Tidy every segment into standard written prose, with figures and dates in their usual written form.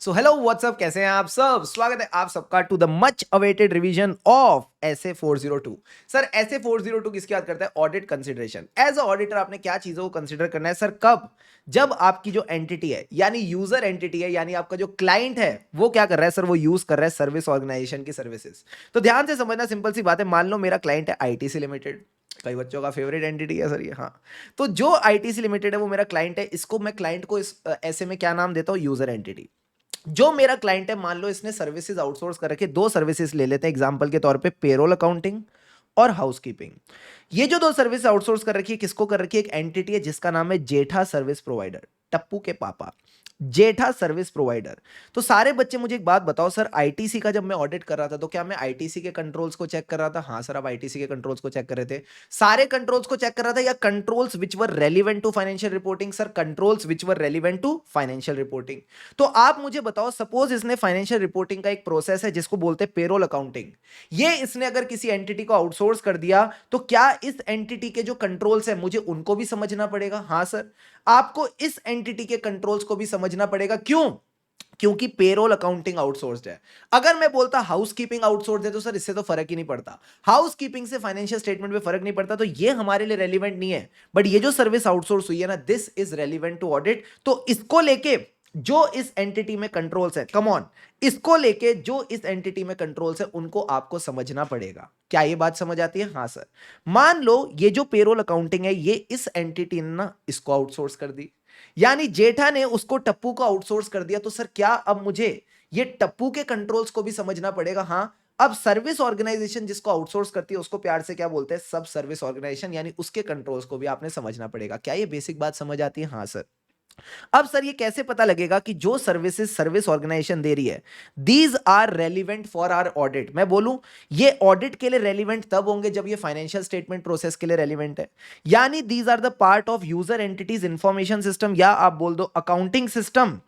So hello what's up, कैसे हैं आप सब। स्वागत है आप सबका to the much awaited revision of SA 402। Sir SA 402 किसकी याद करता है? Audit consideration. As a auditor आपने क्या चीजों को कंसिडर करना है सर? कब? जब आपकी जो एंटिटी है यानी यूजर एंटिटी है यानी आपका जो क्लाइंट है वो क्या कर रहा है सर? वो यूज कर रहा है सर्विस ऑर्गेनाइजेशन की सर्विसेज। तो ध्यान से समझना, सिंपल सी बात है। मान लो मेरा क्लाइंट है आईटीसी लिमिटेड, कई बच्चों का फेवरेट एंटिटी है सर ये। हाँ, तो जो आईटीसी लिमिटेड है वो मेरा क्लाइंट है। इसको मैं क्लाइंट को इस ऐसे में क्या नाम देता हूँ? User entity. जो मेरा क्लाइंट है, मान लो इसने सर्विसेज आउटसोर्स कर रखे, दो सर्विसेज ले लेते हैं एग्जांपल के तौर पे, पेरोल अकाउंटिंग और हाउसकीपिंग। ये जो दो सर्विस आउटसोर्स कर रखी है, किसको कर रखी है? एक एंटिटी है जिसका नाम है जेठा सर्विस प्रोवाइडर, टप्पू के पापा, जेठा सर्विस प्रोवाइडर। तो सारे बच्चे मुझे एक बात बताओ सर, आईटीसी का जब मैं ऑडिट कर रहा था तो क्या मैं आईटीसी के कंट्रोल्स को चेक कर रहा था? हाँ सर, आप आईटीसी के कंट्रोल्स को चेक कर रहे थे। सारे कंट्रोल्स को चेक कर रहा था या controls which were relevant to financial reporting? Sir controls which were relevant to financial reporting. तो आप मुझे बताओ, सपोज इसने फाइनेंशियल रिपोर्टिंग का एक प्रोसेस है जिसको बोलते हैं पेरोल अकाउंटिंग, ये इसने अगर किसी एंटिटी को आउटसोर्स कर दिया तो क्या इस एंटिटी के जो कंट्रोल्स है मुझे उनको भी समझना पड़ेगा? हाँ सर, आपको इस एंटिटी के कंट्रोल्स को भी समझना पड़ेगा। क्यों? क्योंकि पेरोल अकाउंटिंग आउटसोर्स्ड है। अगर मैं बोलता हाउसकीपिंग आउटसोर्स्ड है तो सर इससे तो फर्क ही नहीं पड़ता। हाउसकीपिंग से फाइनेंशियल स्टेटमेंट में फर्क नहीं पड़ता, तो ये हमारे लिए रेलिवेंट नहीं है। बट ये जो सर्विस आउटसोर्स हुई है ना, this is relevant to audit. तो इसको लेके जो इस एंटिटी में कंट्रोल्स है, कम ऑन, इसको लेके जो इस एंटिटी में कंट्रोल्स है उनको आपको समझना पड़ेगा। क्या ये बात समझ आती है? हाँ सर। मान लो ये जो पेरोल अकाउंटिंग है ये इस एंटिटी ने ना इसको आउटसोर्स कर दी, यानी जेठा ने उसको टप्पू को आउटसोर्स कर दिया। तो सर क्या अब मुझे ये टप्पू के कंट्रोल्स को भी समझना पड़ेगा? हाँ। अब सर्विस ऑर्गेनाइजेशन जिसको आउटसोर्स करती है उसको प्यार से क्या बोलते हैं? सब सर्विस ऑर्गेनाइजेशन, यानी उसके कंट्रोल्स को भी आपने समझना पड़ेगा। क्या ये बेसिक बात समझ आती है? हाँ सर। अब सर ये कैसे पता लगेगा कि जो सर्विसेज सर्विस ऑर्गेनाइजेशन दे रही है these are relevant for our audit? मैं बोलूं ये ऑडिट के लिए रेलिवेंट तब होंगे जब ये फाइनेंशियल स्टेटमेंट प्रोसेस के लिए रेलिवेंट है, यानी these are the part of user entity's information system, या आप बोल दो अकाउंटिंग सिस्टम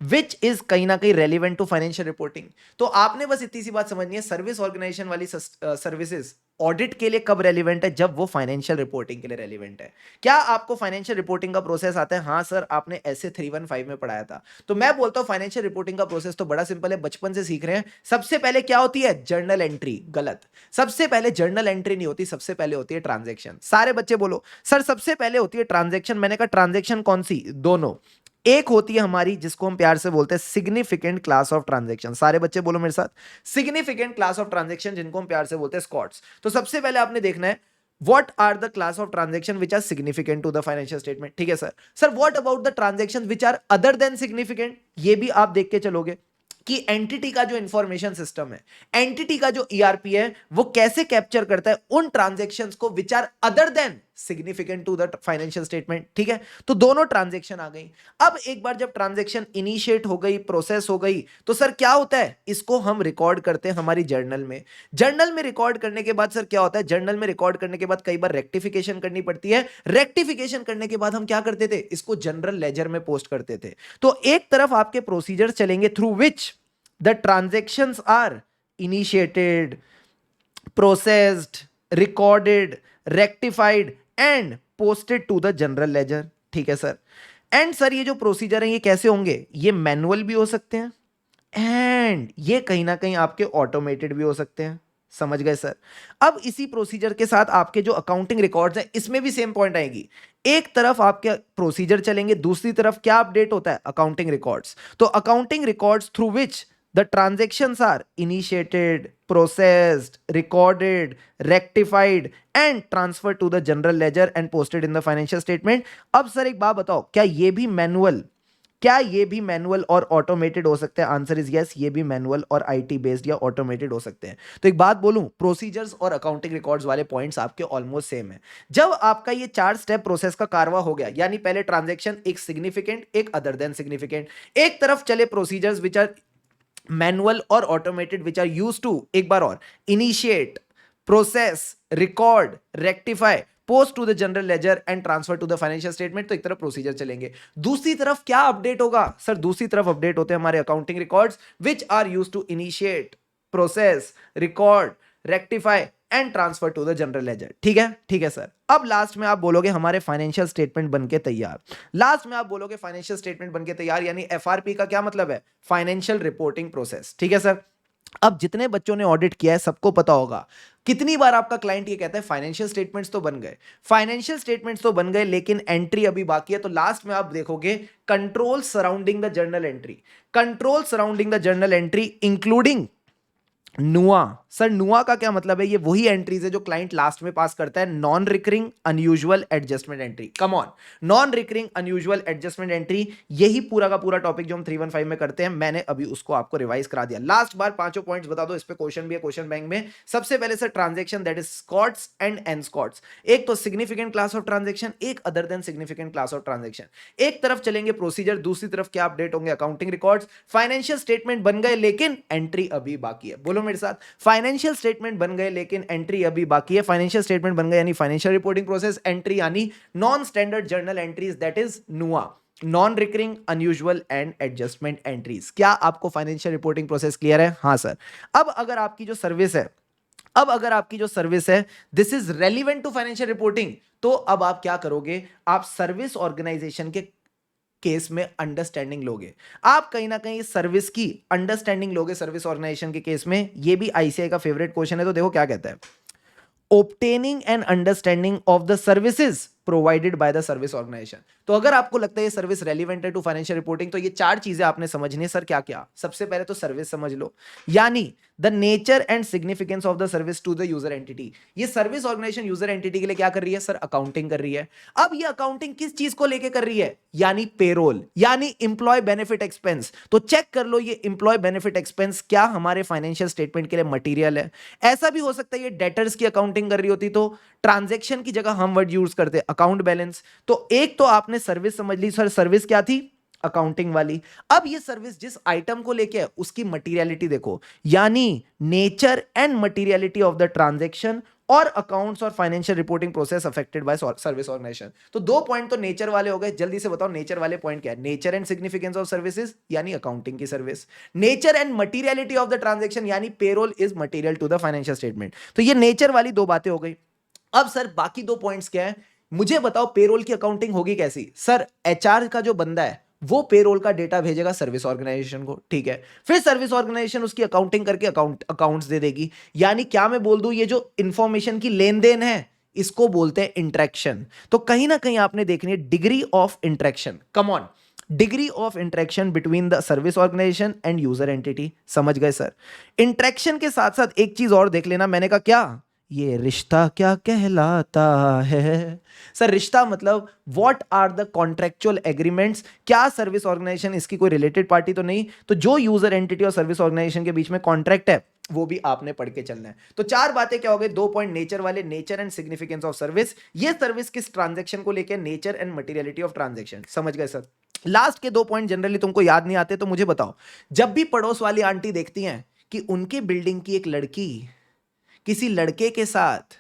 विच इज कहीं ना कहीं रेलिवेंट टू फाइनेंशियल रिपोर्टिंग। तो आपने बस इतनी सी बात समझनी है, सर्विस ऑर्गेनाइजेशन वाली सर्विसेज ऑडिट के लिए कब रेलिवेंट है? जब वो फाइनेंशियल रिपोर्टिंग के लिए रेलिवेंट है। क्या आपको फाइनेंशियल रिपोर्टिंग का प्रोसेस आता है? हाँ सर, आपने ऐसे 315 में पढ़ाया था। तो मैं बोलता हूं फाइनेंशियल रिपोर्टिंग का प्रोसेस तो बड़ा सिंपल है, बचपन से सीख रहे हैं। सबसे पहले क्या होती है? Journal entry. गलत। सबसे पहले जर्नल एंट्री नहीं होती, सबसे पहले होती है ट्रांजेक्शन। सारे बच्चे बोलो सर सबसे पहले होती है ट्रांजेक्शन। मैंने कहा ट्रांजेक्शन कौन सी? दोनों। एक होती है हमारी जिसको हम प्यार से बोलते हैं सिग्निफिकेंट क्लास ऑफ ट्रांजैक्शन। सारे बच्चे बोलो मेरे साथ, सिग्निफिकेंट क्लास ऑफ ट्रांजैक्शन, जिनको हम प्यार से बोलते हैं स्कॉट्स। तो सबसे पहले आपने देखना है what are the class of transaction which are significant to the financial statement. ठीक है sir. Sir what about the transaction which are other than significant? ये भी आप देख के चलोगे कि एंटिटी का जो इंफॉर्मेशन सिस्टम है, एंटिटी का जो ईआरपी है, वो कैसे कैप्चर करता है उन ट्रांजैक्शंस को which are other than significant to the financial statement. ठीक है, तो दोनों ट्रांजैक्शन आ गई। अब एक बार जब ट्रांजैक्शन इनिशिएट हो गई, प्रोसेस हो गई, तो सर क्या होता है? इसको हम रिकॉर्ड करते हैं हमारी जर्नल में। जर्नल में रिकॉर्ड करने के बाद सर क्या होता है? जर्नल में रिकॉर्ड करने के बाद कई बार रेक्टिफिकेशन करनी पड़ती है। रेक्टिफिकेशन करने के बाद हम क्या करते थे? इसको जनरल लेजर में पोस्ट करते थे। तो एक तरफ आपके प्रोसीजर चलेंगे through which the transactions are initiated, processed, recorded, rectified and posted to the general ledger। ठीक है सर। एंड सर ये जो प्रोसीजर है ये कैसे होंगे? ये मैनुअल भी हो सकते हैं एंड ये कहीं ना कहीं आपके ऑटोमेटेड भी हो सकते हैं। समझ गए सर? अब इसी प्रोसीजर के साथ आपके जो अकाउंटिंग रिकॉर्ड्स हैं इसमें भी सेम पॉइंट आएगी। एक तरफ आपके प्रोसीजर चलेंगे, दूसरी तरफ क्या अपडेट होता है? Accounting records. तो accounting records through which the transactions are initiated, processed, recorded, rectified and transferred to the general ledger and posted in the financial statement। अब सर एक बात बताओ, क्या ये भी मैनुअल और ऑटोमेटेड हो सकते हैं? आंसर इज यस, ये भी मैनुअल और आईटी बेस्ड या ऑटोमेटेड हो सकते हैं। तो एक बात बोलूं, प्रोसीजर्स और अकाउंटिंग रिकॉर्ड्स वाले पॉइंट्स आपके ऑलमोस्ट सेम है। जब आपका ये 4 स्टेप प्रोसेस का कारवा हो गया, यानी पहले ट्रांजैक्शन, एक सिग्निफिकेंट, एक अदर देन सिग्निफिकेंट, एक तरफ चले प्रोसीजर्स विच आर मैनुअल और automated which are used to, एक बार और, initiate, process, record, rectify, post to the general ledger and transfer to the financial statement. तो एक तरफ प्रोसीजर चलेंगे, दूसरी तरफ क्या अपडेट होगा? सर दूसरी तरफ अपडेट होते हैं हमारे accounting records which are used to initiate, process, record, rectify and transfer to the general ledger. ठीक है सर। अब लास्ट में आप बोलोगे हमारे फाइनेंशियल स्टेटमेंट बनके तैयार। लास्ट में आप बोलोगे फाइनेंशियल स्टेटमेंट बनके तैयार, यानी एफआरपी का क्या मतलब है? Financial reporting process. ठीक है सर। अब जितने बच्चों ने ऑडिट किया है सबको पता होगा कितनी बार आपका क्लाइंट ये कहता है फाइनेंशियल स्टेटमेंट्स तो बन गए, फाइनेंशियल स्टेटमेंट्स तो बन गए, लेकिन एंट्री अभी बाकी है। तो लास्ट में आप देखोगे control surrounding the journal entry, control surrounding the journal entry including नुआ। सर नुआ का क्या मतलब है? ये वही एंट्रीज है जो क्लाइंट लास्ट में पास करता है, non recurring unusual adjustment entry. Come on, non recurring unusual adjustment entry, यही पूरा का पूरा टॉपिक जो हम 315 में करते हैं, मैंने अभी उसको आपको रिवाइज करा दिया। लास्ट बार पांचों पॉइंट्स बता दो, इस पे क्वेश्चन भी है क्वेश्चन बैंक में। सबसे पहले sir transaction that is SCOTs and N SCOTs, एक तो सिग्निफिकेंट क्लास ऑफ ट्रांजेक्शन, एक other than significant class of transaction. एक तरफ चलेंगे प्रोसीजर, दूसरी तरफ क्या अपडेट होंगे? Accounting records. फाइनेंशियल स्टेटमेंट बन गए लेकिन एंट्री अभी बाकी है। बोलो मेरे साथ, फाइनेंशियल स्टेटमेंट बन गए लेकिन एंट्री अभी बाकी है। फाइनेंशियल स्टेटमेंट बन गए यानी फाइनेंशियल रिपोर्टिंग प्रोसेस, एंट्री यानी non standard journal entries that is नुआ, non recurring unusual and adjustment entries. क्या आपको फाइनेंशियल रिपोर्टिंग प्रोसेस क्लियर है? हाँ सर। अब अगर आपकी जो सर्विस है this is relevant to financial reporting, तो अब आप क्या करोगे? आप सर्विस ऑर्गेनाइजेशन के केस में अंडरस्टैंडिंग लोगे, आप कहीं ना कहीं सर्विस की अंडरस्टैंडिंग लोगे सर्विस ऑर्गेनाइजेशन के केस में। ये भी आईसीआई का फेवरेट क्वेश्चन है, तो देखो क्या कहता है, obtaining an understanding of the services provided by the service organization। तो अगर आपको लगता है ये सर्विस रेलिवेंट है टू फाइनेंशियल रिपोर्टिंग, तो ये चार चीजें आपने समझनी है। सर क्या क्या? सबसे पहले तो सर्विस समझ लो, यानी the nature and significance of the service to the user entity. ये सर्विस ऑर्गेनाइजेशन यूजर एंटिटी के लिए क्या कर रही है? सर अकाउंटिंग कर रही है। अब ये अकाउंटिंग किस चीज को लेके कर रही है? यानी पेरोल, यानी इंप्लॉय बेनिफिट एक्सपेंस। तो चेक कर लो ये इंप्लॉय बेनिफिट एक्सपेंस क्या हमारे फाइनेंशियल स्टेटमेंट के लिए मटीरियल है? ऐसा भी हो सकता है ये डेटर्स की अकाउंटिंग कर रही होती, तो ट्रांजैक्शन की जगह हम वर्ड यूज करते अकाउंट बैलेंस। तो एक तो आपने सर्विस समझ ली, सर सर्विस क्या थी? अकाउंटिंग वाली। अब ये सर्विस जिस आइटम को लेके है उसकी मटीरियलिटी देखो, यानी nature and materiality of the transaction और अकाउंट्स और financial reporting process affected by service organisation. तो दो पॉइंट तो नेचर वाले हो गए, जल्दी से बताओ नेचर वाले पॉइंट क्या है? Nature and significance of services यानी अकाउंटिंग की service, nature and materiality of the transaction यानी payroll is material to the financial statement. तो ये नेचर वाली दो बातें हो गई। अब सर बाकी दो पॉइंट्स क्या है? मुझे बताओ पेरोल की अकाउंटिंग होगी कैसी? सर एचआर का जो बंदा है वो पेरोल का डेटा भेजेगा सर्विस ऑर्गेनाइजेशन को, ठीक है, फिर सर्विस ऑर्गेनाइजेशन उसकी अकाउंटिंग करके अकाउंट्स दे देगी। यानी क्या मैं बोल दूं, ये जो इंफॉर्मेशन की लेन देन है इसको बोलते हैं इंटरेक्शन। तो कहीं ना कहीं आपने देखनी है degree of interaction. Come on, degree of interaction between the service organisation and user entity. समझ गए सर? इंटरेक्शन के साथ साथ एक चीज और देख लेना, मैंने कहा क्या, ये रिश्ता क्या कहलाता है? सर रिश्ता मतलब what are the contractual agreements, क्या सर्विस ऑर्गेनाइजेशन इसकी कोई रिलेटेड पार्टी तो नहीं? तो जो यूजर एंटिटी और सर्विस ऑर्गेनाइजेशन के बीच में कॉन्ट्रैक्ट है वो भी आपने पढ़ के चलना है। तो चार बातें क्या हो गई? दो पॉइंट नेचर वाले, nature and significance of service, ये सर्विस किस ट्रांजैक्शन को लेकर, nature and materiality of transaction. समझ गए सर? लास्ट के दो पॉइंट जनरली तुमको याद नहीं आते, तो मुझे बताओ, जब भी पड़ोस वाली आंटी देखती हैं कि उनकी बिल्डिंग की एक लड़की किसी लड़के के साथ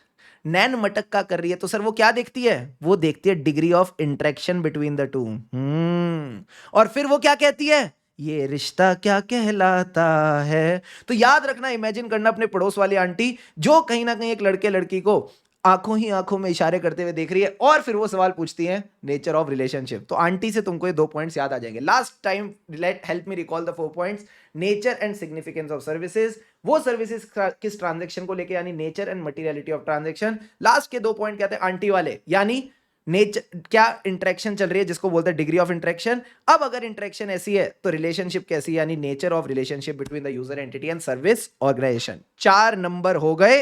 नैन मटक्का कर रही है, तो सर वो क्या देखती है? वो देखती है degree of interaction between the two. और फिर वो क्या कहती है? ये रिश्ता क्या कहलाता है। तो याद रखना, इमेजिन करना अपने पड़ोस वाली आंटी जो कहीं ना कहीं एक लड़के लड़की को आंखों ही आंखों में इशारे करते हुए देख रही है, और फिर वो सवाल पूछती है नेचर ऑफ रिलेशनशिप। तो आंटी से तुमको ये दो पॉइंट्स याद आ जाएंगे। Last time late help me recall the 4 points. Nature and significance of services, वो सर्विसेज किस ट्रांजैक्शन को लेके, यानी nature and materiality of transaction. Last के दो पॉइंट क्या थे? आंटी वाले, यानी नेचर क्या इंटरेक्शन चल रही है जिसको बोलते हैं डिग्री ऑफ इंटरेक्शन। अब अगर इंटरेक्शन ऐसी है तो रिलेशनशिप कैसी है, यानी nature of relationship between the user entity and service organisation. 4 number हो गए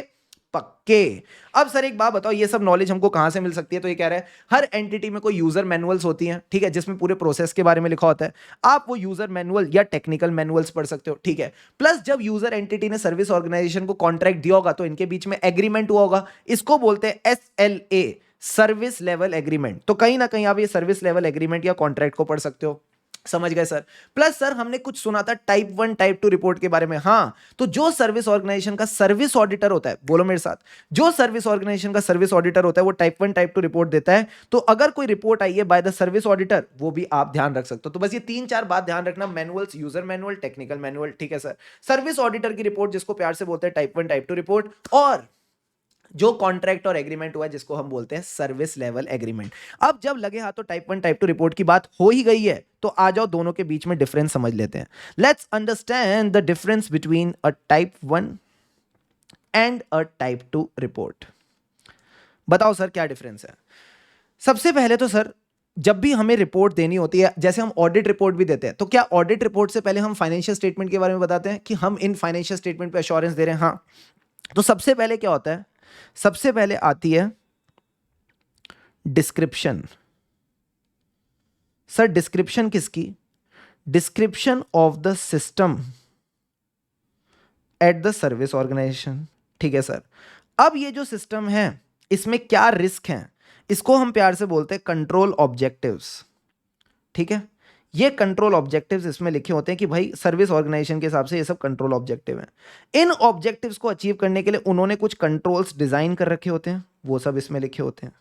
पक्के। अब सर एक बात बताओ, ये सब नॉलेज हमको कहां से मिल सकती है? तो ये कह रहा है हर एंटिटी में कोई यूजर मैनुअल्स होती हैं, ठीक है, जिसमें पूरे प्रोसेस के बारे में लिखा होता है। आप वो यूजर मैनुअल या टेक्निकल मैनुअल्स पढ़ सकते हो, ठीक है। प्लस जब यूजर एंटिटी ने सर्विस ऑर्गेनाइजेशन को कॉन्ट्रैक्ट दिया होगा तो इनके बीच में एग्रीमेंट हुआ होगा, इसको बोलते हैं SLA, सर्विस लेवल एग्रीमेंट। तो कहीं ना कहीं आप ये सर्विस लेवल एग्रीमेंट या कॉन्ट्रैक्ट को पढ़ सकते हो। समझ गए सर। प्लस सर हमने कुछ सुना था टाइप 1 टाइप 2 रिपोर्ट के बारे में। हाँ, तो जो सर्विस ऑर्गेनाइजेशन का सर्विस ऑडिटर होता है, बोलो मेरे साथ, जो सर्विस ऑर्गेनाइजेशन का सर्विस ऑडिटर होता है वो टाइप 1 टाइप 2 रिपोर्ट देता है। तो अगर कोई रिपोर्ट आई है बाय द सर्विस ऑडिटर, वो भी आप ध्यान रख सकते हो। तो बस ये 3-4 बात ध्यान रखना, manuals, user manual, technical manual, ठीक है सर। सर्विस ऑडिटर की रिपोर्ट जिसको प्यार से बोलते हैं टाइप 1 टाइप 2 रिपोर्ट, और जो कॉन्ट्रैक्ट और एग्रीमेंट हुआ है जिसको हम बोलते हैं सर्विस लेवल एग्रीमेंट। अब जब लगे हाथों टाइप 1 टाइप 2 रिपोर्ट की बात हो ही गई है, तो आ जाओ दोनों के बीच में डिफरेंस समझ लेते हैं। Let's understand the difference between a type 1 and a type 2 report. बताओ सर क्या डिफरेंस है। सबसे पहले तो सर, जब भी हमें रिपोर्ट देनी होती है, जैसे हम ऑडिट रिपोर्ट भी देते हैं, तो क्या ऑडिट रिपोर्ट से पहले हम फाइनेंशियल स्टेटमेंट के बारे में बताते हैं कि हम इन फाइनेंशियल स्टेटमेंट पे एश्योरेंस दे रहे हैं? हाँ। तो सबसे पहले क्या होता है, सबसे पहले आती है डिस्क्रिप्शन। सर डिस्क्रिप्शन किसकी? Description of the system at the service organisation. ठीक है सर। अब ये जो सिस्टम है इसमें क्या रिस्क है, इसको हम प्यार से बोलते हैं कंट्रोल ऑब्जेक्टिव्स। ठीक है, ये कंट्रोल ऑब्जेक्टिव्स इसमें लिखे होते हैं कि भाई सर्विस ऑर्गेनाइजेशन के हिसाब से ये सब कंट्रोल ऑब्जेक्टिव हैं। इन ऑब्जेक्टिव्स को अचीव करने के लिए उन्होंने कुछ कंट्रोल्स डिजाइन कर रखे होते हैं, वो सब इसमें लिखे होते हैं।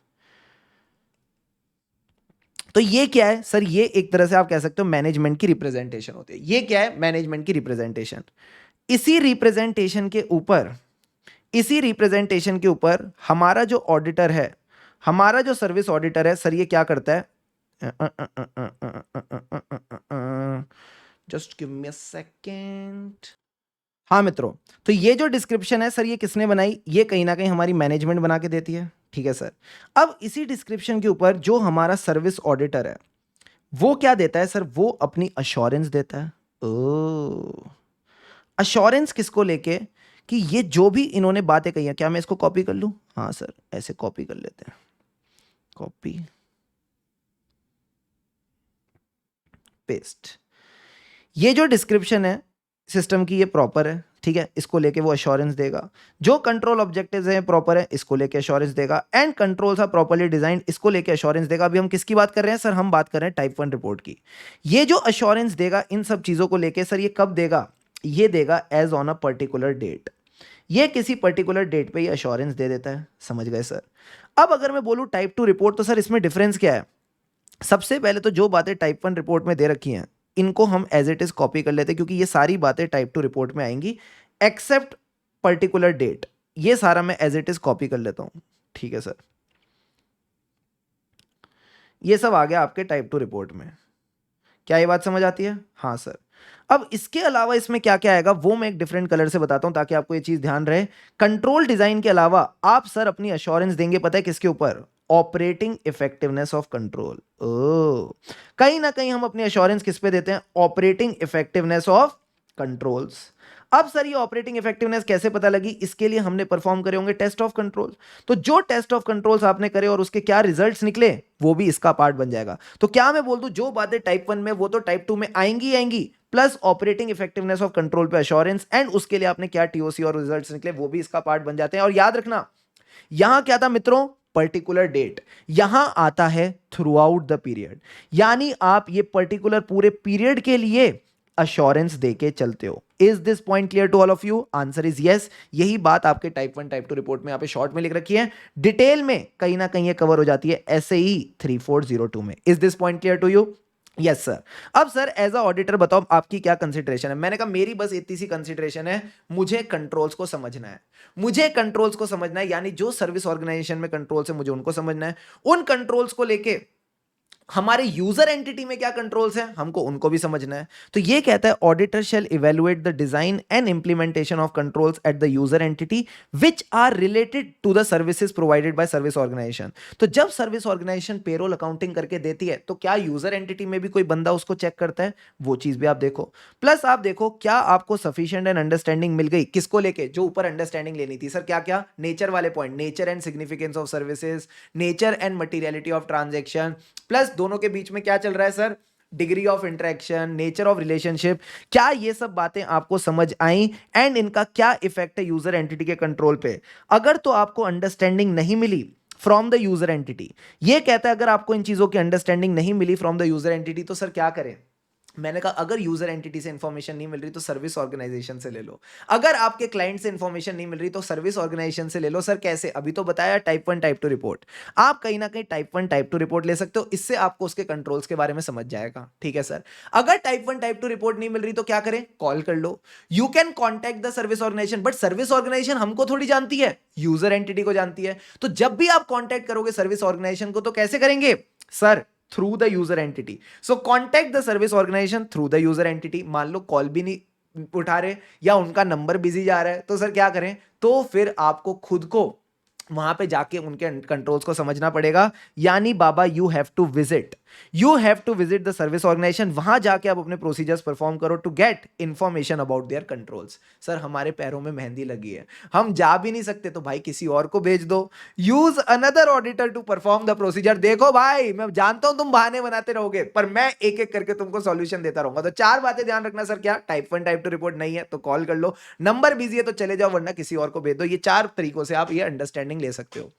तो ये क्या है सर? ये एक तरह से आप कह सकते हो मैनेजमेंट की रिप्रेजेंटेशन होती है। ये क्या है? मैनेजमेंट की रिप्रेजेंटेशन। इसी रिप्रेजेंटेशन के ऊपर, इसी रिप्रेजेंटेशन के ऊपर हमारा जो ऑडिटर है, हमारा जो सर्विस ऑडिटर है सर, ये क्या करता है? Just give me a second. हाँ मित्रों, तो ये जो डिस्क्रिप्शन है सर, ये किसने बनाई? ये कहीं ना कहीं हमारी मैनेजमेंट बना के देती है। ठीक है सर। अब इसी डिस्क्रिप्शन के ऊपर जो हमारा सर्विस ऑडिटर है वो क्या देता है सर? वो अपनी अश्योरेंस देता है। ओ, अश्योरेंस किसको लेके? कि ये जो भी इन्होंने बातें कही हैं, क्या मैं इसको कॉपी कर लूं? हाँ सर, ऐसे कॉपी कर लेते हैं, कॉपी पेस्ट। ये जो डिस्क्रिप्शन है सिस्टम की, ये प्रॉपर है। ठीक है, इसको लेके वो अश्योरेंस देगा। जो कंट्रोल ऑब्जेक्टिव्स हैं प्रॉपर है, इसको लेके अश्योरेंस देगा। And controls are properly designed, इसको लेके अश्योरेंस देगा। अभी हम किसकी बात कर रहे हैं सर? हम बात कर रहे हैं टाइप 1 रिपोर्ट की। ये जो अश्योरेंस देगा इन सब चीजों को लेके सर, ये कब देगा? ये देगा as on a particular date. ये किसी पर्टिकुलर डेट पे ये अश्योरेंस दे देता है। समझ गए सर? अब अगर मैं बोलूं टाइप 2 रिपोर्ट, तो सर इसमें डिफरेंस क्या है? सबसे पहले तो जो बातें टाइप 1 रिपोर्ट में दे रखी हैं इनको हम एज इट इज कॉपी कर लेते हैं, क्योंकि ये सारी बातें टाइप 2 रिपोर्ट में आएंगी एक्सेप्ट पर्टिकुलर डेट। ये सारा मैं एज इट इज कॉपी कर लेता हूं। ठीक है सर, ये सब आ गया आपके टाइप 2 रिपोर्ट में। क्या ये बात समझ आती है? हाँ सर। अब इसके अलावा इसमें क्या क्या आएगा वो मैं एक डिफरेंट कलर से बताता हूं ताकि आपको ये चीज ध्यान रहे। कंट्रोल डिजाइन के अलावा आप सर अपनी अश्योरेंस देंगे, पता है किसके ऊपर? Operating effectiveness of control. ओ, कहीं ना कहीं हम अपनी अश्योरेंस किस पे देते हैं? Operating effectiveness of controls. अब सर ये ऑपरेटिंग इफेक्टिवनेस कैसे पता लगी? इसके लिए हमने परफॉर्म करे होंगे टेस्ट ऑफ कंट्रोल। तो जो टेस्ट ऑफ कंट्रोल्स आपने करे और उसके क्या रिजल्ट्स निकले, वो भी इसका पार्ट बन जाएगा। तो क्या मैं बोल दूं जो बातें टाइप 1 में वो तो टाइप 2 में आएंगी आएंगी, plus operating effectiveness of control पे अश्योरेंस, एंड उसके लिए आपने क्या टीओसी और रिजल्ट्स निकले वो भी इसका पार्ट बन जाते हैं। और याद रखना, यहां क्या था मित्रों? Particular date. यहां आता है थ्रू आउट द पीरियड, यानी आप ये पर्टिकुलर पूरे पीरियड के लिए अश्योरेंस देके चलते हो। Is this point clear to all of you? Answer is yes. यही बात आपके टाइप 1 टाइप 2 रिपोर्ट में यहाँ पे शॉर्ट में लिख रखी है, डिटेल में कहीं ना कहीं ये कवर हो जाती है SAE 3402 में। Is this point clear to you? Yes sir. अब सर एज अ ऑडिटर बताओ आपकी क्या कंसिडरेशन है? मैंने कहा मेरी बस इतनी सी कंसिडरेशन है, मुझे कंट्रोल्स को समझना है। मुझे कंट्रोल्स को समझना है, यानी जो सर्विस ऑर्गेनाइजेशन में कंट्रोल्स है मुझे उनको समझना है। उन कंट्रोल्स को लेके हमारे यूजर एंटिटी में क्या कंट्रोल्स हैं हमको उनको भी समझना है। तो ये कहता है auditor shall evaluate the design and implementation of controls at the user entity which are related to the services provided by service organisation. तो जब सर्विस ऑर्गेनाइजेशन पेरोल अकाउंटिंग करके देती है तो क्या यूजर एंटिटी में भी कोई बंदा उसको चेक करता है? वो चीज भी आप देखो। प्लस आप देखो क्या आपको सफिशिएंट एंड अंडरस्टैंडिंग मिल गई किसको लेके? जो ऊपर अंडरस्टैंडिंग लेनी थी सर, क्या क्या? नेचर वाले point, nature and significance of services, nature and materiality of transaction, plus दोनों के बीच में क्या चल रहा है sir? Degree of interaction, nature of relationship. क्या ये सब बातें आपको समझ आई एंड इनका क्या इफेक्ट है यूजर एंटिटी के कंट्रोल पे? अगर तो आपको अंडरस्टैंडिंग नहीं मिली फ्रॉम द यूजर एंटिटी, ये कहता है अगर आपको इन चीजों की अंडरस्टैंडिंग नहीं मिली फ्रॉम द यूजर एंटिटी तो सर क्या करें? मैंने कहा अगर यूजर एंटिटी से इंफॉर्मेशन नहीं मिल रही तो सर्विस ऑर्गेनाइजेशन से ले लो, अगर आपके क्लाइंट से इंफॉर्मेशन नहीं मिल रही तो सर्विस ऑर्गेनाइजेशन से ले लो। सर कैसे? अभी तो बताया टाइप 1 टाइप 2 रिपोर्ट। आप कहीं ना कहीं टाइप 1 टाइप 2 रिपोर्ट ले सकते हो, इससे आपको उसके कंट्रोल्स के बारे में समझ जाएगा। ठीक है सर, अगर टाइप 1 टाइप 2 रिपोर्ट नहीं मिल रही तो क्या करें? कॉल कर लो। You can contact the service organisation, but service organisation हमको थोड़ी जानती है, यूजर एंटिटी को जानती है। तो जब भी आप कॉन्टैक्ट करोगे सर्विस ऑर्गेनाइजेशन को तो कैसे करेंगे sir? Through the user entity. So contact the service organisation through the user entity. मान लो कॉल भी नहीं उठा रहे या उनका नंबर बिजी जा रहा है, तो सर क्या करें? तो फिर आपको खुद को वहां पे जाके उनके कंट्रोल्स को समझना पड़ेगा। यानी बाबा you have to visit the service organisation. वहां जाके आप अपने प्रोसीजर्स परफॉर्म करो to get information about their controls. Sir हमारे पैरों में मेहंदी लगी है, हम जा भी नहीं सकते, तो भाई किसी और को भेज दो। Use another auditor to perform the procedure. देखो भाई, मैं जानता हूं तुम बहाने बनाते रहोगे, पर मैं एक एक करके तुमको सॉल्यूशन देता रहूंगा। तो 4 बातें ध्यान रखना सर। क्या? टाइप 1 टाइप 2 रिपोर्ट नहीं है तो कॉल कर लो, नंबर बिजी है तो चले जाओ, वरना किसी और को भेज दो। ये 4 तरीकों से आप ये अंडरस्टैंडिंग ले सकते हो।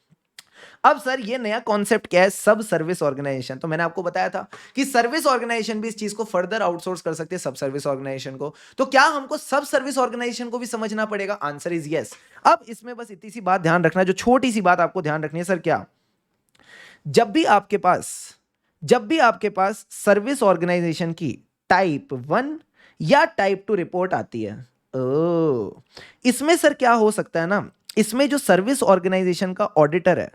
अब सर ये नया कॉन्सेप्ट क्या है? सब सर्विस ऑर्गेनाइजेशन। तो मैंने आपको बताया था कि सर्विस ऑर्गेनाइजेशन भी इस चीज को फर्दर आउटसोर्स कर सकते हैं सब सर्विस ऑर्गेनाइजेशन को। तो क्या हमको सब सर्विस ऑर्गेनाइजेशन को भी समझना पड़ेगा? Answer is yes. अब इसमें बस इतनी सी बात ध्यान रखना, जो छोटी सी बात आपको ध्यान रखनी है सर। क्या? जब भी आपके पास सर्विस ऑर्गेनाइजेशन की टाइप 1 या टाइप 2 रिपोर्ट आती है, इसमें सर क्या हो सकता है ना, इसमें जो सर्विस ऑर्गेनाइजेशन का ऑडिटर है,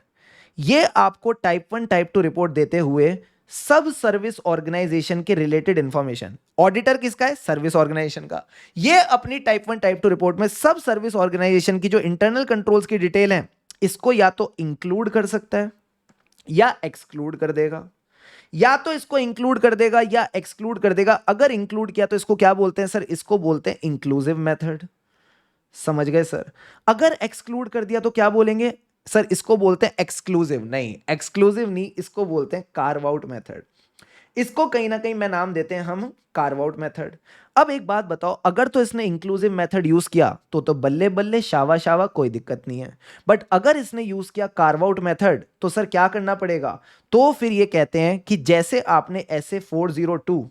ये आपको टाइप 1 टाइप 2 रिपोर्ट देते हुए सब सर्विस ऑर्गेनाइजेशन के रिलेटेड इंफॉर्मेशन, ऑडिटर किसका है? सर्विस ऑर्गेनाइजेशन का। ये अपनी टाइप 1 टाइप 2 रिपोर्ट में सब सर्विस ऑर्गेनाइजेशन की जो इंटरनल कंट्रोल्स की डिटेल है, इसको या तो इंक्लूड कर सकता है या एक्सक्लूड कर देगा, या तो इसको इंक्लूड कर देगा या एक्सक्लूड कर देगा। अगर इंक्लूड किया तो इसको क्या बोलते हैं सर? इसको बोलते हैं इंक्लूसिव मेथड। समझ गए सर? अगर एक्सक्लूड कर दिया तो क्या बोलेंगे सर? इसको बोलते हैं एक्सक्लूसिव। नहीं, एक्सक्लूसिव नहीं, इसको बोलते हैं कार्व आउट मेथड। इसको कहीं ना कहीं मैं नाम देते हैं हम कार्व आउट मेथड। अब एक बात बताओ, अगर तो इसने इंक्लूसिव मेथड यूज किया तो बल्ले बल्ले, शावा शावा, कोई दिक्कत नहीं है। बट अगर इसने यूज किया कार्व आउट मेथड तो सर क्या करना पड़ेगा? तो फिर ये कहते हैं कि जैसे आपने ऐसे 402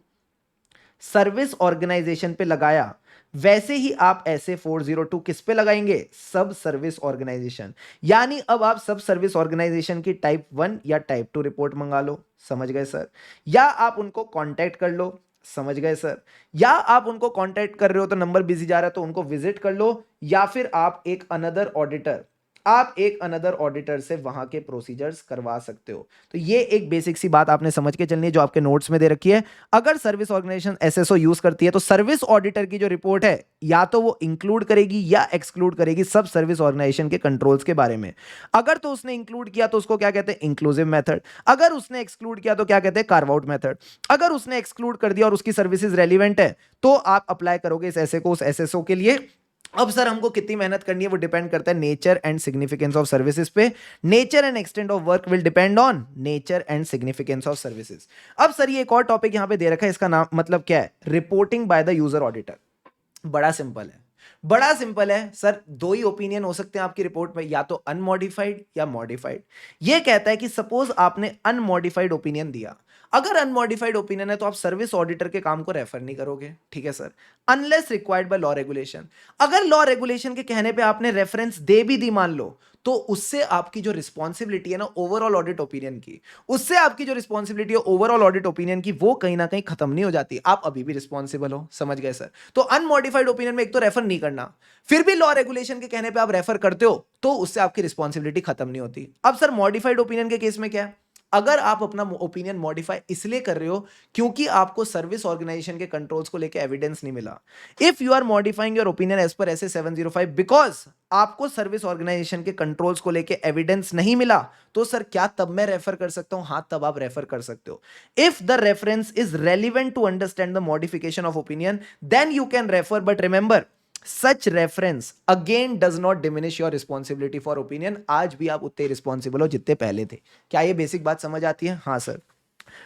सर्विस ऑर्गेनाइजेशन पे लगाया, वैसे ही आप ऐसे 402 किस पे लगाएंगे? सब सर्विस ऑर्गेनाइजेशन। यानी अब आप सब सर्विस ऑर्गेनाइजेशन की टाइप 1 या टाइप 2 रिपोर्ट मंगा लो। समझ गए सर? या आप उनको कांटेक्ट कर लो। समझ गए सर? या आप उनको कांटेक्ट कर रहे हो तो नंबर बिजी जा रहा है तो उनको विजिट कर लो, या फिर आप एक अनदर ऑडिटर से वहां के प्रोसीजर्स करवा सकते हो। तो ये एक बेसिक सी बात आपने समझ के चलनी है जो आपके नोट्स में दे रखी है। अगर सर्विस ऑर्गेनाइजेशन एसएसओ यूज करती है तो सर्विस ऑडिटर की जो रिपोर्ट है, या तो वो इंक्लूड करेगी या एक्सक्लूड करेगी सब सर्विस ऑर्गेनाइजेशन के कंट्रोल्स के बारे में। अगर तो उसने इंक्लूड किया तो उसको क्या कहते हैं? Inclusive method. अगर उसने एक्सक्लूड किया तो क्या कहते हैं? Carve out method. अगर उसने एक्सक्लूड कर दिया और उसकी सर्विसेज रेलिवेंट है तो आप अप्लाई करोगे इस एसए को उस एसएसओ के लिए। अब सर हमको कितनी मेहनत करनी है वो डिपेंड करता है nature and significance of services पे। Nature and extent of work will depend on nature and significance of services. अब सर ये एक और टॉपिक यहां पे दे रखा है, इसका नाम मतलब क्या है? Reporting by the user auditor. बड़ा सिंपल है सर। 2 ही ओपिनियन हो सकते हैं आपकी रिपोर्ट में, या तो अनमॉडिफाइड या मॉडिफाइड। ये कहता है कि सपोज आपने अनमॉडिफाइड ओपिनियन दिया, अगर अनमॉडिफाइड ओपिनियन है तो आप सर्विस ऑडिटर के काम को रेफर नहीं करोगे। ठीक है sir? Unless required by law regulation. अगर लॉ रेगुलेशन के कहने पे आपने रेफरेंस दे भी दी मान लो, तो उससे आपकी जो रिस्पॉन्सिबिलिटी है ना ओवरऑल ऑडिट ओपिनियन की, उससे आपकी जो रिस्पॉन्सिबिलिटी है ओवरऑल ऑडिट ओपिनियन की, वो कहीं ना कहीं खत्म नहीं हो जाती। आप अभी भी रिस्पॉन्सिबल हो। समझ गए सर? तो अनमॉडिफाइड ओपिनियन में एक तो रेफर नहीं करना, फिर भी लॉ रेगुलेशन के कहने पे आप रेफर करते हो तो उससे आपकी रिस्पॉन्सिबिलिटी खत्म नहीं होती। अब सर मॉडिफाइड ओपिनियन के केस में क्या है? अगर आप अपना ओपिनियन मॉडिफाई इसलिए कर रहे हो क्योंकि आपको सर्विस ऑर्गेनाइजेशन के कंट्रोल्स को लेकर एविडेंस नहीं मिला। If you are modifying your opinion as per SA 705 because आपको सर्विस ऑर्गेनाइजेशन के कंट्रोल्स को लेकर एविडेंस नहीं मिला, तो सर क्या तब मैं रेफर कर सकता हूं? हां, तब आप रेफर कर सकते हो। If the reference is relevant to understand the modification of opinion then you can refer, but remember such reference again does not diminish your responsibility for opinion। आज भी आप उतने रिस्पॉन्सिबल हो जितने पहले थे। क्या ये बेसिक बात समझ आती है? हाँ सर।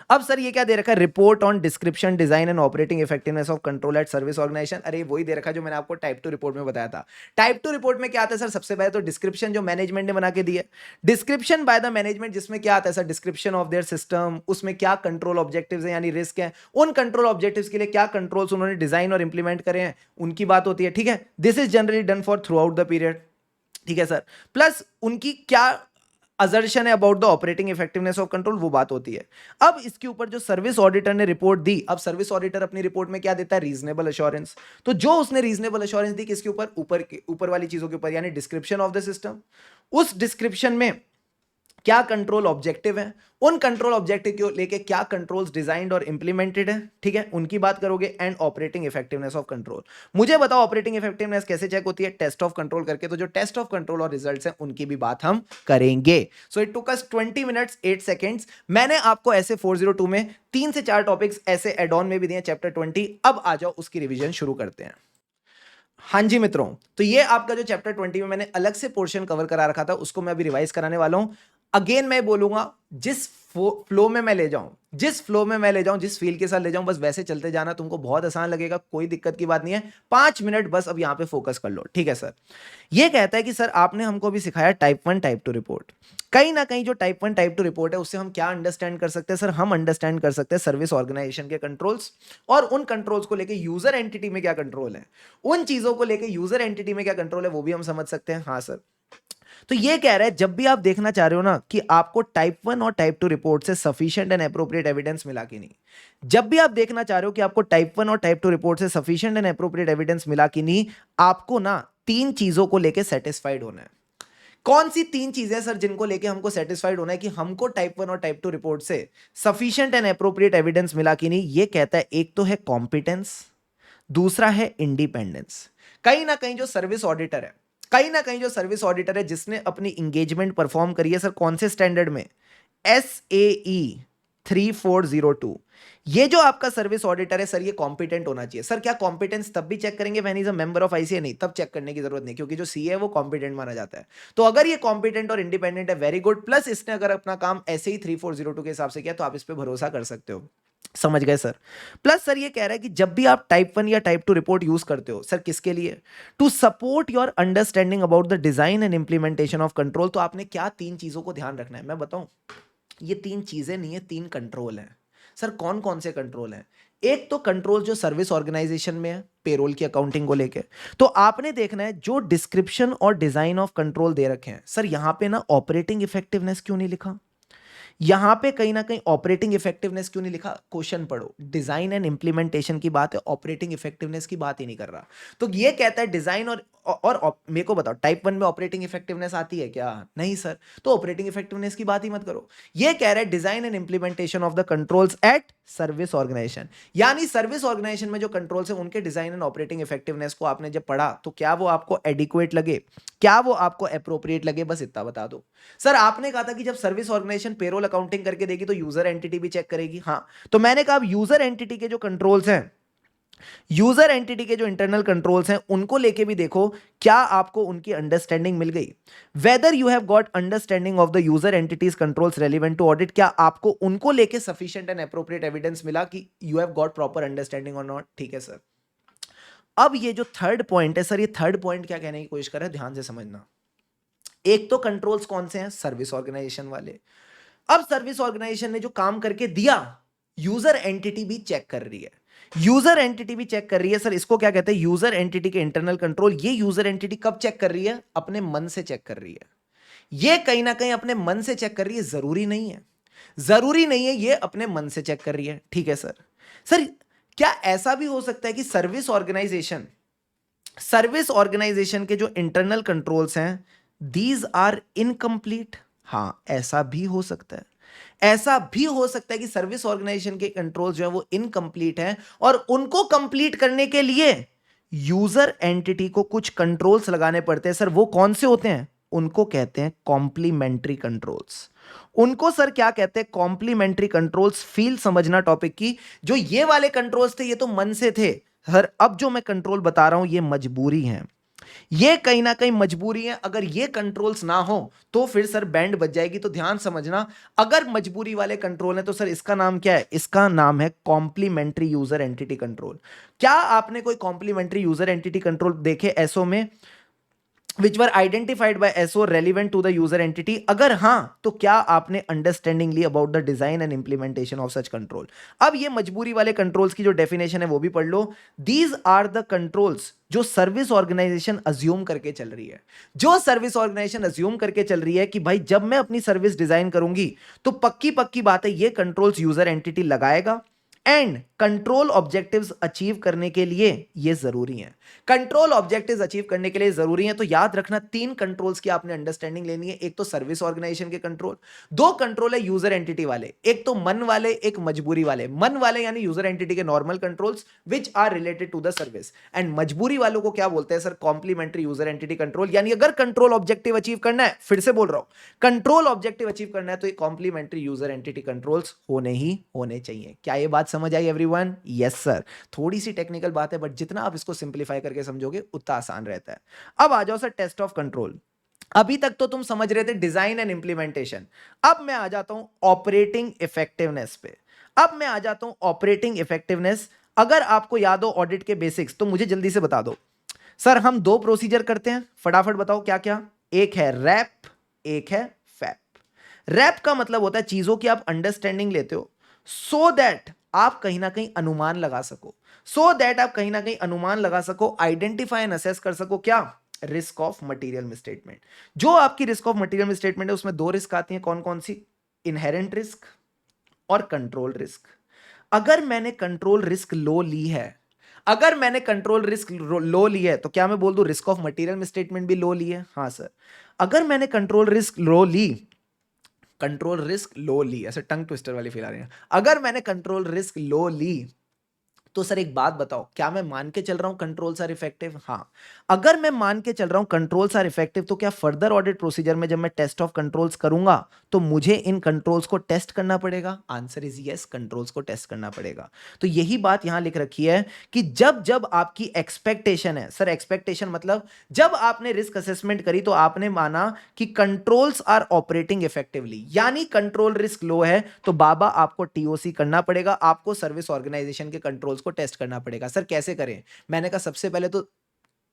अब सर ये क्या दे रखा है, report on description design and operating effectiveness of control at service organisation. अरे वही दे रखा है जो मैंने आपको टाइप 2 रिपोर्ट में बताया था। टाइप 2 रिपोर्ट में क्या आता है सर, सबसे पहले तो डिस्क्रिप्शन जो मैनेजमेंट ने बना के दी है, डिस्क्रिप्शन बाय द मैनेजमेंट, जिसमें क्या आता है sir, description of their system, उसमें क्या कंट्रोल ऑब्जेक्टिव्स हैं यानी रिस्क है, उन कंट्रोल ऑब्जेक्टिव्स के लिए क्या कंट्रोल्स उन्होंने डिजाइन और इंप्लीमेंट करे हैं उनकी बात होती है, ठीक है। This is generally done for through out the period, ठीक है सर। प्लस उनकी क्या असर्शन है about the operating effectiveness of control, वो बात होती है। अब इसके ऊपर जो सर्विस ऑडिटर ने रिपोर्ट दी, अब सर्विस ऑडिटर अपनी रिपोर्ट में क्या देता है, रीजनेबल एश्योरेंस। तो जो उसने रीजनेबल एश्योरेंस दी किसके ऊपर, ऊपर वाली चीजों के ऊपर, यानी डिस्क्रिप्शन ऑफ द सिस्टम, उस डिस्क्रिप्शन में क्या कंट्रोल ऑब्जेक्टिव है, उन कंट्रोल ऑब्जेक्टिव को लेके क्या कंट्रोल्स डिजाइंड और इंप्लीमेंटेड है, ठीक है, उनकी बात करोगे, and operating effectiveness of control. मुझे बताओ ऑपरेटिंग इफेक्टिवनेस कैसे चेक होती है, टेस्ट ऑफ कंट्रोल करके। तो जो टेस्ट ऑफ कंट्रोल और रिजल्ट्स हैं उनकी भी बात हम करेंगे। So it took us 20 minutes 8 seconds. मैंने आपको ऐसे 402 में 3 से 4 टॉपिक्स ऐसे एड ऑन में भी दिए, चैप्टर 20। अब आ जाओ उसकी रिवीजन शुरू करते हैं। हाँ जी मित्रों, तो ये आपका जो चैप्टर 20 में मैंने अलग से पोर्शन कवर करा रखा था, उसको मैं अभी रिवाइज कराने वाला हूं। अगेन मैं बोलूंगा, जिस फ्लो में मैं ले जाऊं, जिस फ्लो में मैं ले जाऊं, जिस फील के साथ ले जाऊं, बस वैसे चलते जाना, तुमको बहुत आसान लगेगा, कोई दिक्कत की बात नहीं है। 5 मिनट बस अब यहां पे फोकस कर लो, ठीक है सर। ये कहता है कि सर आपने हमको भी सिखाया टाइप 1 टाइप 2 रिपोर्ट। कहीं ना कहीं जो टाइप 1 टाइप 2 रिपोर्ट है उससे हम क्या अंडरस्टैंड कर सकते हैं सर, हम अंडरस्टैंड कर सकते हैं सर्विस ऑर्गेनाइजेशन के कंट्रोल्स, और उन कंट्रोल्स को लेके यूजर एंटिटी में क्या कंट्रोल है, उन चीजों को लेके यूजर एंटिटी में क्या कंट्रोल है, वो भी हम समझ सकते हैं। हाँ सर, तो ये कह रहा है जब भी आप देखना चाह रहे हो ना कि आपको टाइप 1 और टाइप 2 रिपोर्ट से सफिशिएंट एंड एप्रोप्रिएट एविडेंस मिला कि नहीं, जब भी आप देखना चाह रहे हो कि आपको टाइप 1 और टाइप 2 रिपोर्ट से सफिशिएंट एंड एप्रोप्रिएट एविडेंस मिला कि नहीं, आपको ना 3 चीजों को लेके सेटिस्फाइड होना है। कौन सी 3 चीजें सर जिनको लेके हमको सेटिस्फाइड होना है कि हमको टाइप 1 और टाइप 2 रिपोर्ट से सफिशिएंट एंड एप्रोप्रिएट एविडेंस मिला कि नहीं? ये कहता है एक तो है कॉम्पिटेंस, दूसरा है इंडिपेंडेंस। कहीं ना कहीं जो सर्विस ऑडिटर है, कहीं ना कहीं जो सर्विस ऑडिटर है जिसने अपनी इंगेजमेंट परफॉर्म करी है सर कौन से स्टैंडर्ड में, SAE 3402, ये जो आपका सर्विस ऑडिटर है सर ये कॉम्पिटेंट होना चाहिए। सर क्या कॉम्पिटेंस तब भी चेक करेंगे when is a member of ICA? नहीं, तब चेक करने की जरूरत नहीं, क्योंकि जो सीए है वो कॉम्पिटेंट माना जाता है। तो अगर ये कॉम्पिटेंट और इंडिपेंडेंट है, वेरी गुड। प्लस इसने अगर अपना काम SAE 3402 के हिसाब से किया तो आप इस पर भरोसा कर सकते हो। समझ गए सर? प्लस सर ये कह रहा है कि जब भी आप टाइप 1 या टाइप 2 रिपोर्ट यूज करते हो सर, किसके लिए? To support your understanding about the design and implementation of control. तो आपने क्या 3 चीजों को ध्यान रखना है, मैं बताऊं? ये 3 चीजें नहीं है, 3 कंट्रोल हैं। सर कौन कौन से कंट्रोल हैं? एक तो कंट्रोल जो सर्विस ऑर्गेनाइजेशन में है, पेरोल की अकाउंटिंग को लेके। तो आपने देखना है जो डिस्क्रिप्शन और डिजाइन ऑफ कंट्रोल दे रखे हैं सर, यहां पे ना ऑपरेटिंग इफेक्टिवनेस क्यों नहीं लिखा? यहां पे कहीं ना कहीं ऑपरेटिंग इफेक्टिवनेस क्यों नहीं लिखा? क्वेश्चन पढ़ो, डिजाइन एंड इंप्लीमेंटेशन की बात है, ऑपरेटिंग इफेक्टिवनेस की बात ही नहीं कर रहा। तो ये कहता है डिजाइन और मेरे को बताओ टाइप 1 में ऑपरेटिंग इफेक्टिवनेस आती है क्या? नहीं सर, तो ऑपरेटिंग इफेक्टिवनेस की बात ही मत करो। ये कह रहा है design and implementation of the controls at service organisation, यानी सर्विस ऑर्गेनाइजेशन में जो कंट्रोल्स है उनके डिजाइन एंड ऑपरेटिंग इफेक्टिवनेस को आपने जब पढ़ा तो क्या वो आपको एडिक्वेट लगे, क्या वो आपको अप्रोप्रिएट लगे? बस इतना बता दो। सर आपने कहा था कि जब सर्विस ऑर्गेनाइजेशन पेरोल अकाउंटिंग करके देगी तो यूजर एंटिटी भी चेक करेगी। हाँ, तो मैंने कहा यूजर एंटिटी के जो कंट्रोल्स हैं, यूजर एंटिटी के जो इंटरनल कंट्रोल्स हैं उनको लेके भी देखो क्या आपको उनकी अंडरस्टैंडिंग मिल गई। Whether you have got understanding of the user entity's controls relevant to audit, क्या आपको उनको लेके सफिशिएंट एंड एप्रोप्रिएट एविडेंस मिला कि you have got proper understanding और नॉट? ठीक है सर। अब ये जो थर्ड पॉइंट है सर, ये थर्ड पॉइंट क्या कहने की कोशिश कर रहा है, ध्यान से समझना। एक तो कंट्रोल्स कौन से हैं? सर्विस ऑर्गेनाइजेशन वाले। अब सर्विस ऑर्गेनाइजेशन ने जो काम करके दिया, यूजर एंटिटी भी चेक कर रही है, यूजर एंटिटी भी चेक कर रही है। सर इसको क्या कहते हैं? यूजर एंटिटी के इंटरनल कंट्रोल। ये यूजर एंटिटी कब चेक कर रही है? अपने मन से चेक कर रही है। ये कहीं ना कहीं अपने मन से चेक कर रही है, जरूरी नहीं है, जरूरी नहीं है ये अपने मन से चेक कर रही है। ठीक है सर। सर क्या ऐसा भी हो सकता है कि सर्विस ऑर्गेनाइजेशन के जो इंटरनल कंट्रोल्स हैं दीज आर इनकम्प्लीट? हां, ऐसा भी हो सकता है। ऐसा भी हो सकता है कि सर्विस ऑर्गेनाइजेशन के कंट्रोल्स जो है वो इनकम्प्लीट हैं और उनको कंप्लीट करने के लिए यूजर एंटिटी को कुछ कंट्रोल्स लगाने पड़ते हैं। सर वो कौन से होते हैं? उनको कहते हैं कॉम्प्लीमेंट्री कंट्रोल्स। उनको सर क्या कहते हैं? Complementary controls. फील समझना टॉपिक की। जो ये वाले कंट्रोल्स थे ये तो मन से थे सर, अब जो मैं कंट्रोल बता रहा हूं ये मजबूरी है। ये कहीं ना कहीं मजबूरी है। अगर ये कंट्रोल्स ना हो तो फिर सर बैंड बज जाएगी। तो ध्यान समझना, अगर मजबूरी वाले कंट्रोल है तो सर इसका नाम क्या है? इसका नाम है कॉम्प्लीमेंट्री यूजर एंटिटी कंट्रोल। क्या आपने कोई कॉम्प्लीमेंट्री यूजर एंटिटी कंट्रोल देखे एसओ में, which were identified by SO relevant to the user entity? अगर हाँ तो क्या आपने अंडरस्टैंडिंग ली about the design and implementation of such control? अब ये मजबूरी वाले कंट्रोल्स की जो डेफिनेशन है वो भी पढ़ लो। दीज आर द कंट्रोल्स जो सर्विस ऑर्गेनाइजेशन अज्यूम करके चल रही है। जो सर्विस ऑर्गेनाइजेशन अज्यूम करके चल रही है कि भाई जब मैं अपनी सर्विस डिजाइन करूंगी तो पक्की पक्की बात है ये कंट्रोल्स यूजर एंटिटी लगाएगा एंड कंट्रोल ऑब्जेक्टिव्स अचीव करने के लिए ये जरूरी है। कंट्रोल ऑब्जेक्टिव्स अचीव करने के लिए जरूरी है। तो याद रखना, तीन कंट्रोल्स की आपने अंडरस्टैंडिंग लेनी है। एक तो सर्विस ऑर्गेनाइजेशन के कंट्रोल, दो कंट्रोल है यूजर एंटिटी वाले, एक तो मन वाले एक मजबूरी वाले। मन वाले यानी यूजर एंटिटी के normal controls which are related to the service, and मजबूरी वालों को क्या बोलते हैं sir? Complementary user entity control. यानी अगर कंट्रोल ऑब्जेक्टिव अचीव करना है, फिर से बोल रहा हूं, कंट्रोल ऑब्जेक्टिव अचीव करना है तो ये कॉम्प्लीमेंट्री यूजर एंटिटी कंट्रोल्स होने ही होने चाहिए। क्या ये बात समझ आई एवरीवन? Yes sir. थोड़ी सी टेक्निकल बात है, बट जितना आप इसको सिंप्लीफाई करके समझोगे उतना आसान रहता है। अब आ जाओ सर टेस्ट ऑफ कंट्रोल। अभी तक तो तुम समझ रहे थे डिजाइन एंड इंप्लीमेंटेशन। अब मैं आ जाता हूं ऑपरेटिंग इफेक्टिवनेस पे। अब मैं आ जाता हूं ऑपरेटिंग इफेक्टिवनेस। अगर आपको याद हो ऑडिट के बेसिक्स तो मुझे जल्दी से बता दो। सर हम दो प्रोसीजर करते हैं, फटाफट बताओ क्या क्या। एक है रैप, एक है फैप। रैप का मतलब होता है चीजों की आप अंडरस्टैंडिंग लेते हो सो दैट आप कहीं ना कहीं अनुमान लगा सको, आइडेंटिफाई एंड असेस कर सको क्या? Risk of material misstatement. जो आपकी रिस्क ऑफ मटेरियल मिसस्टेटमेंट है उसमें दो रिस्क आती हैं, कौन कौन सी? इनहेरेंट रिस्क और कंट्रोल रिस्क। अगर मैंने कंट्रोल रिस्क लो ली है, तो क्या मैं बोल दूं रिस्क ऑफ मटेरियल मिसस्टेटमेंट भी लो ली है? हाँ सर। अगर मैंने कंट्रोल रिस्क लो ली, ऐसे टंग ट्विस्टर वाली फील आ रही है। अगर मैंने कंट्रोल रिस्क लो ली तो सर एक बात बताओ, क्या मैं मान के चल रहा हूं कंट्रोल्स आर इफेक्टिव? हाँ। अगर मैं मान के चल रहा हूं कंट्रोल्स आर इफेक्टिव तो क्या फर्दर ऑडिट प्रोसीजर में जब मैं टेस्ट ऑफ कंट्रोल्स करूंगा तो मुझे इन कंट्रोल्स को टेस्ट करना पड़ेगा? आंसर इज यस, कंट्रोल्स को टेस्ट करना पड़ेगा। तो यही बात यहां लिख रखी है कि जब जब आपकी एक्सपेक्टेशन है, सर एक्सपेक्टेशन मतलब जब आपने रिस्क असेसमेंट करी तो आपने माना कि कंट्रोल्स आर ऑपरेटिंग इफेक्टिवली, यानी कंट्रोल रिस्क लो है, तो बाबा आपको टीओसी करना पड़ेगा, आपको सर्विस ऑर्गेनाइजेशन के कंट्रोल्स को टेस्ट करना पड़ेगा। सर कैसे करें? मैंने कहा सबसे पहले तो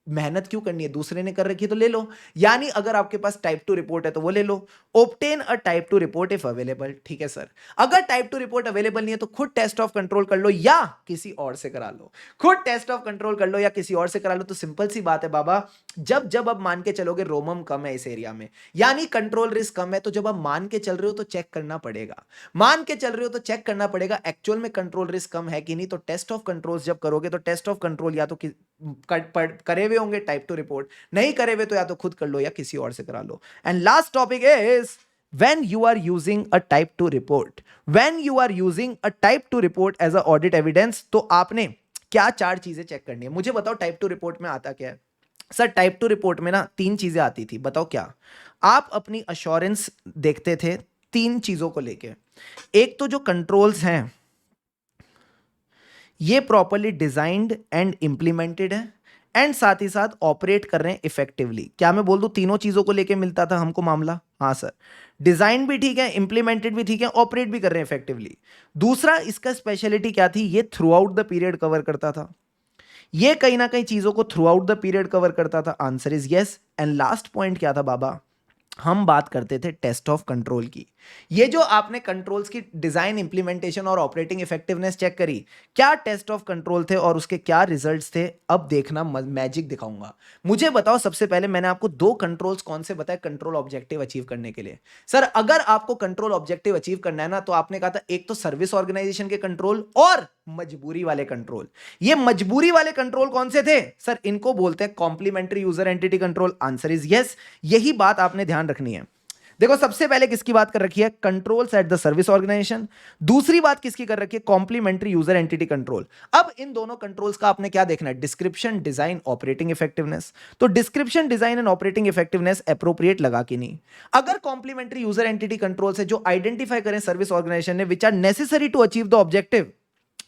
मेहनत क्यों करनी है, दूसरे ने कर रखी है तो ले लो। यानी अगर आपके पास टाइप 2 रिपोर्ट है तो वो ले लो। Obtain a type 2 report if available. ठीक है सर। अगर टाइप 2 रिपोर्ट अवेलेबल नहीं है तो खुद टेस्ट ऑफ कंट्रोल कर लो या किसी और से करा लो। खुद टेस्ट ऑफ कंट्रोल कर लो या किसी और से करा लो। तो सिंपल सी बात है बाबा, जब जब अब मान के चलोगे रोमम कम है इस एरिया में, यानी कंट्रोल रिस्क कम है, तो जब आप मान के चल रहे हो तो चेक करना पड़ेगा। एक्चुअल में कंट्रोल रिस्क कम है कि नहीं। तो टेस्ट ऑफ कंट्रोल्स जब करोगे तो टेस्ट ऑफ कंट्रोल या तो करे हुए होंगे टाइप 2 रिपोर्ट, नहीं करे हुए तो या तो खुद कर लो या किसी और से करा लो। And last topic is when you are using a type 2 report, as a audit evidence, तो आपने क्या चार चीजें चेक करनी है? मुझे बताओ टाइप 2 रिपोर्ट में आता क्या है? सर टाइप 2 रिपोर्ट में ना तीन चीजें आती थी, बताओ क्या? आप अपनी अश्योरेंस देखते थे तीन चीजों को लेके। एक तो जो कंट्रोल्स हैं ये प्रॉपरली डिजाइंड एंड इंप्लीमेंटेड है, एंड साथ ही साथ ऑपरेट कर रहे हैं इफेक्टिवली। क्या मैं बोल दूं तीनों चीजों को लेके मिलता था हमको मामला? हाँ सर। डिजाइन भी ठीक है, इंप्लीमेंटेड भी ठीक है, ऑपरेट भी कर रहे हैं इफेक्टिवली। दूसरा इसका स्पेशलिटी क्या थी? ये through out the period cover करता था। ये कहीं ना कहीं चीजों को through out the period cover करता था। Answer is yes. And last point क्या था बाबा? हम बात करते थे टेस्ट ऑफ कंट्रोल की। ये जो आपने कंट्रोल्स की डिजाइन, इंप्लीमेंटेशन और ऑपरेटिंग इफेक्टिवनेस चेक करी, क्या टेस्ट ऑफ कंट्रोल थे और उसके क्या रिजल्ट्स थे? अब देखना, मैजिक दिखाऊंगा। मुझे बताओ सबसे पहले, मैंने आपको दो कंट्रोल्स कौन से बताए कंट्रोल ऑब्जेक्टिव अचीव करने के लिए? सर अगर आपको कंट्रोल ऑब्जेक्टिव अचीव करना है ना, तो आपने कहा था एक तो सर्विस ऑर्गेनाइजेशन के कंट्रोल और मजबूरी वाले कंट्रोल। ये मजबूरी वाले कंट्रोल कौन से थे? सर इनको बोलते हैं complementary user entity control. Answer is yes. यही बात आपने ध्यान रखनी है। देखो सबसे पहले किसकी बात कर रखी है? Controls at the service organisation. दूसरी बात किसकी कर रखी है? Complementary user entity control. अब इन दोनों कंट्रोल्स का आपने क्या देखना है? Description, design, operating effectiveness. तो description, design and operating effectiveness appropriate लगा कि नहीं? अगर कॉम्प्लीमेंट्री यूजर एंटिटी कंट्रोल से जो आइडेंटिफाई करें सर्विस ऑर्गेनाइजेशन ने which are necessary to achieve the objective,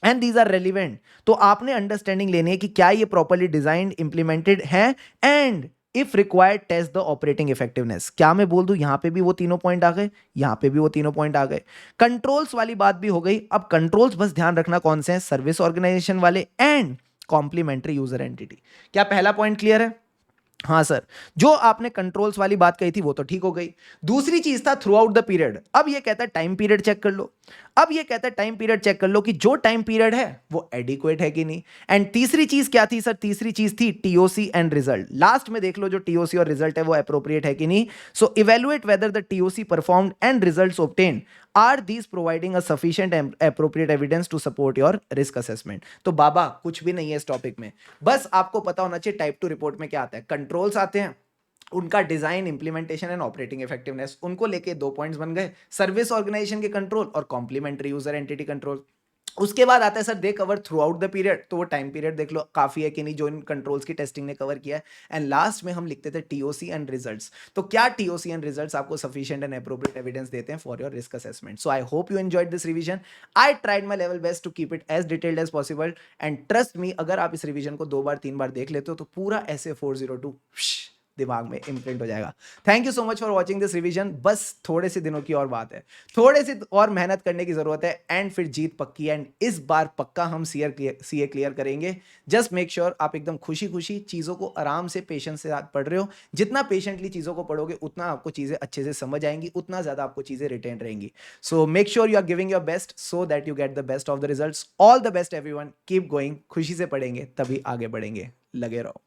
and these are relevant, तो आपने अंडरस्टैंडिंग लेनी है कि क्या ये प्रॉपरली डिजाइंड इंप्लीमेंटेड है, and if required test the operating effectiveness. क्या मैं बोल दूं यहां पे भी वो तीनों पॉइंट आ गए, यहां पे भी वो तीनों पॉइंट आ गए। कंट्रोल्स वाली बात भी हो गई। अब कंट्रोल्स बस ध्यान रखना कौन से हैं, सर्विस ऑर्गेनाइजेशन वाले एंड कॉम्प्लीमेंट्री यूजर एंटिटी। क्या पहला पॉइंट क्लियर है? हाँ सर, जो आपने कंट्रोल्स वाली बात कही थी वो तो ठीक हो गई। दूसरी चीज था थ्रू आउट द पीरियड। अब ये कहता है टाइम पीरियड चेक कर लो। अब ये कहता है टाइम पीरियड चेक कर लो कि जो टाइम पीरियड है वो एडिक्वेट है कि नहीं। एंड तीसरी चीज क्या थी सर? तीसरी चीज थी टीओसी एंड रिजल्ट। लास्ट में देख लो जो टीओसी और रिजल्ट है वो अप्रोप्रिएट है कि नहीं। So evaluate whether the TOC performed and results obtained are these providing a sufficient appropriate evidence to support your risk assessment. तो बाबा कुछ भी नहीं है इस टॉपिक में, बस आपको पता होना चाहिए टाइप 2 रिपोर्ट में क्या आता है। कंट्रोल्स आते हैं, उनका design, implementation and operating effectiveness, उनको लेके 2 पॉइंट्स बन गए, सर्विस ऑर्गेनाइजेशन के कंट्रोल और कॉम्प्लीमेंट्री यूजर एंटिटी कंट्रोल। उसके बाद आता है sir they cover through out the period, तो वो टाइम पीरियड देख लो काफी है कि नहीं जो इन कंट्रोल्स की टेस्टिंग ने कवर किया है। एंड लास्ट में हम लिखते थे टीओसी एंड रिजल्ट्स। तो क्या टीओसी एंड रिजल्ट्स आपको सफिशिएंट एंड एप्रोप्रिएट एविडेंस देते हैं for your risk assessment. So I hope you enjoyed this revision. I tried my level best to keep it as detailed as possible, and trust me अगर आप इस revision को 2 बार 3 बार देख लेते हो तो पूरा ऐसे 402 दिमाग में इम्प्रिंट हो जाएगा। Thank you so much for watching this revision. बस थोड़े से दिनों की और बात है, थोड़े से और मेहनत करने की जरूरत है, एंड फिर जीत पक्की है। एंड इस बार पक्का हम सीए क्लियर करेंगे। जस्ट मेक श्योर आप एकदम खुशी खुशी चीज़ों को आराम से पेशेंस से साथ पढ़ रहे हो। जितना पेशेंटली चीज़ों को पढ़ोगे उतना आपको चीज़ें अच्छे से समझ आएंगी, उतना ज़्यादा आपको चीज़ें रिटेन रहेंगी। So make sure you are giving your best so that you get the best of the results. All the best everyone, keep going. खुशी से पढ़ेंगे तभी आगे बढ़ेंगे, लगे रहो।